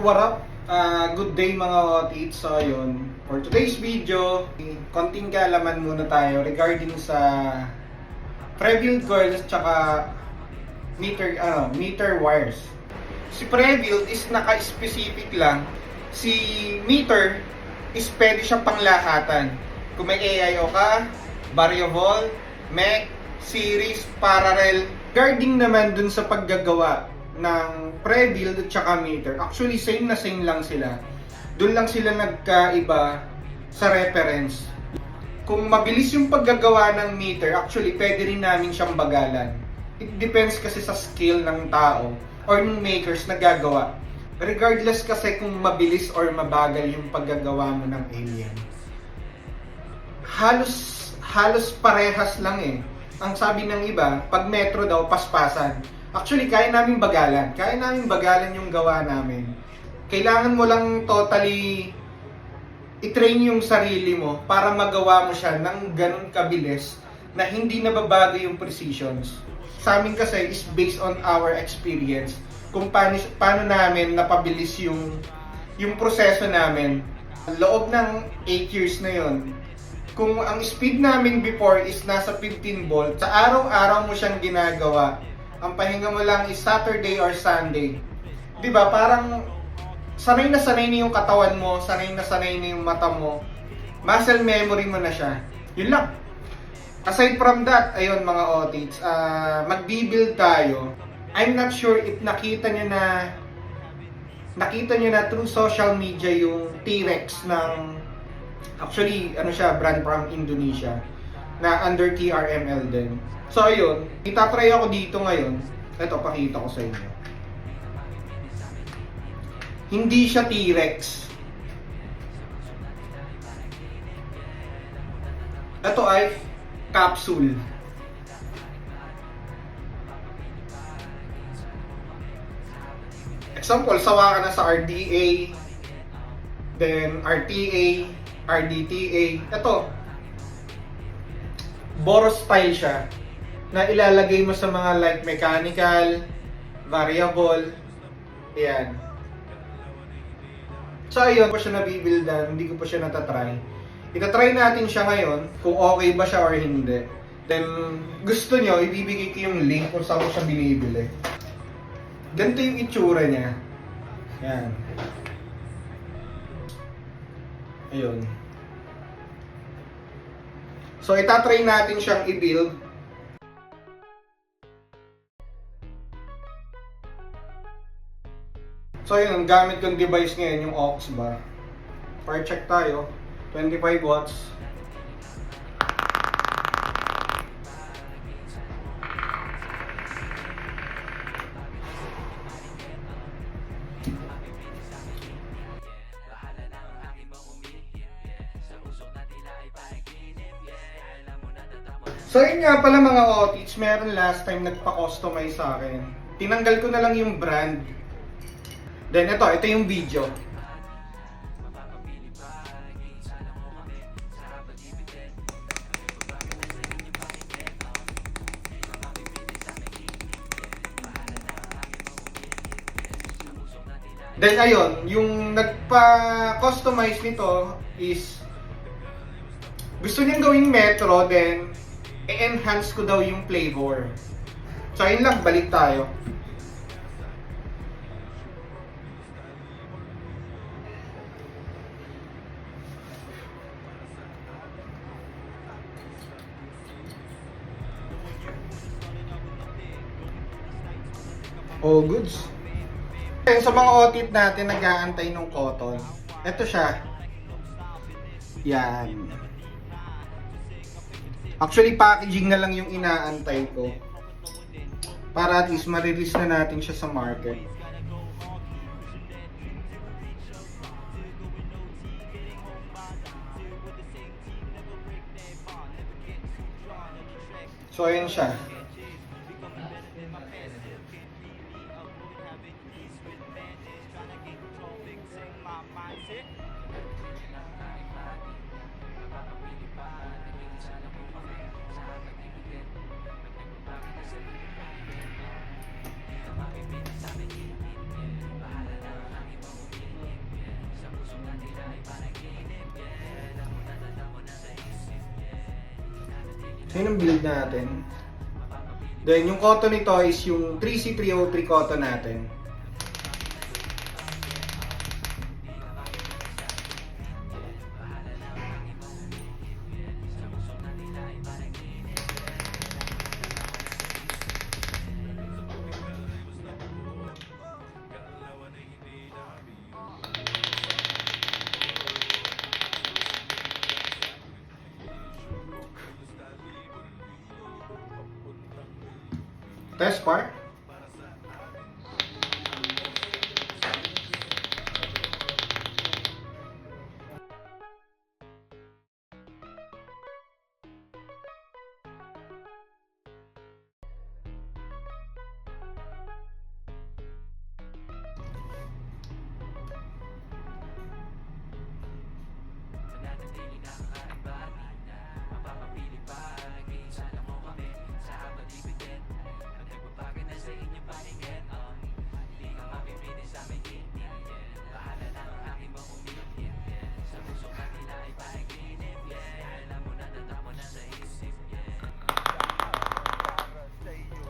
What up? Good day mga otits. So ayun, for today's video, konting kaalaman muna tayo regarding sa pre-build coils at saka meter wires. Si pre-build is naka-specific lang. Si meter is pwede siyang panglahatan. Kung may AIO ka, variable, MEC, series, parallel. Regarding naman dun sa paggagawa ng pre-build at saka meter, actually same lang sila. Doon lang sila nagkaiba sa reference. Kung mabilis yung paggagawa ng meter, actually pwede rin namin siyang bagalan. It depends kasi sa skill ng tao or ng makers na gagawa. Regardless kasi kung mabilis or mabagal yung paggagawa mo ng alien. Halos parehas lang eh. Ang sabi ng iba, pag metro daw, paspasan. Actually, kaya namin bagalan. Kaya namin bagalan yung gawa namin. Kailangan mo lang totally i-train yung sarili mo para magawa mo siya ng ganun kabilis na hindi nababago yung precisions. Sa amin kasi is based on our experience kung paano namin napabilis yung proseso namin. Loob ng 8 years na yon. Kung ang speed namin before is nasa 15 volt, sa araw-araw mo siyang ginagawa, ang pahinga mo lang is Saturday or Sunday. 'Di ba? Parang sanay na yung katawan mo, sanay na yung mata mo. Muscle memory mo na siya. Yun lang. Aside from that, ayun mga otits, magbi-build tayo. I'm not sure if nakita nyo na through social media yung T-Rex ng, actually ano siya, brand from Indonesia na under TRML din. So ayun, itatry ako dito ngayon. Ito, pakita ko sa inyo. Hindi siya T-Rex. Ito ay capsule. Example, sawa ka na sa RDA, then RTA, RDTA. Ito, Boros style siya na ilalagay mo sa mga like mechanical, variable, ayan. So ayun, pa siya nabibildan, hindi ko pa siya natatry. Itatry natin siya ngayon kung okay ba siya or hindi. Then, gusto nyo, ibibigay ko yung link kung saan ko siya binibili. Ganito yung itsura niya. Ayan. Ayun. So, itatry natin siyang i-build. So, yun, ang gamit kong device ngayon, yung aux bar. Power check tayo. 25 watts. So yun nga pala mga otits, meron last time nagpa-customize sa akin. Tinanggal ko na lang yung brand. Then ito yung video. Then ayun, yung nagpa-customize nito is gusto niyang gawing metro, then i-enhance ko daw yung flavor. So ayun lang, balik tayo. All goods. Sa mga otit natin nag-aantay ng cotton. Ito siya. Yan. Actually, packaging na lang yung inaantay ko. Para at least ma-release na natin siya sa market. So, ayan siya. So yun ang build natin. Then yung cotton nito is yung 3C303 cotton natin. Test part.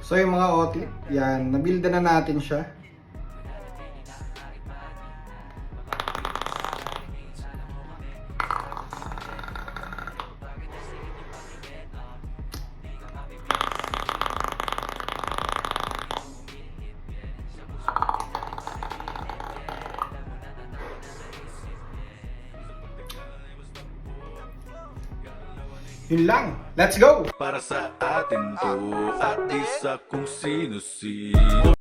So yung mga otip, yan, nabilda na natin siya. Yun lang. Let's go! Para sa atin to at di sa kung sino-sino.